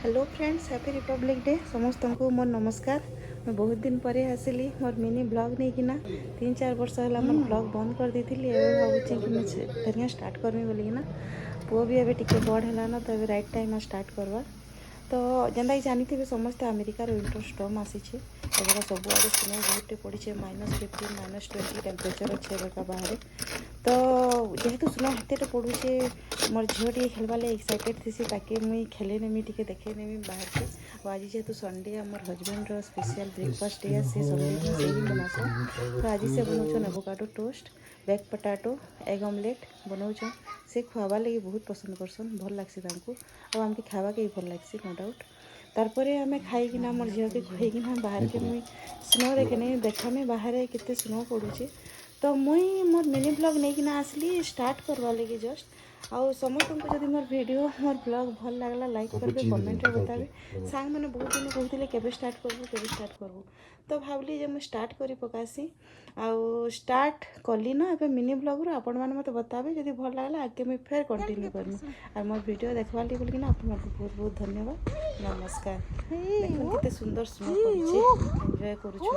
Hello friends, happy Republic day समस्त को मोर नमस्कार। मैं बहुत दिन पर आसिली मोर मिनी ब्लॉग नहीं कि 3-4 वर्ष है मोर ब्लॉग बंद कर दी थी। भावुँ कि मुझे फेरिया स्टार्ट करमी बोलिकिना पुओ भी एवं टिके बड़ है तो राइट टाइम स्टार्ट करवा। तो जेनता कि जानी समस्ते अमेरिकार विंटर स्टॉर्म आसी एवं सबुआड़े स्नो बहुत पड़ी -15 -20 टेम्परेचर अच्छे एवं बाहर। तो जेहेतु स्नो हेते पड़ूचे मोर झील टे खेलवा लगे एक्साइटेड थी ताकि मुई खेले नेमी टे देखे नेमी बाहर के। और आज जेहेतु संडे आमर हजबैंड स्पेशल ब्रेकफास्ट डे से संडे दिन से ही बनासन। तो आज से बनाऊन avocado toast, baked potato, egg omelette बनाऊन। से खुआवा लगे बहुत पसंद करसन, भल लगसी और आमके खावा के भल लगसी नो डाउट। तारपरे आम खाईकिना मोर झील के खुईकिना बाहर के मुई स्नो देखे देखा में बाहर केते स्नो पड़ूचे। तो मुई मोर मिनी ब्लॉग नहीं आसली स्टार्ट करवा लगे जस्ट। आउ समस्त को जब मोर वीडियो मोर ब्लॉग भल लगला लाइक करबे, कमेंट रे बताबे। सांग मैंने बहुत दिन कहते केबे स्टार्ट करबू तो भावली जे मुझे स्टार्ट करी पकासी। आउ स्टार्ट कली ना ए मिनी ब्लॉग रो आपण माने मते बताबे जदी भल लागला आगे मुई फेर कंटिन्यू करमी। और मोर वीडियो देखवा ली बोलकिना आपन को बहुत बहुत धन्यवाद, नमस्कार। देखो कितने सुंदर स्नो पड़े, एंजॉय करूछु।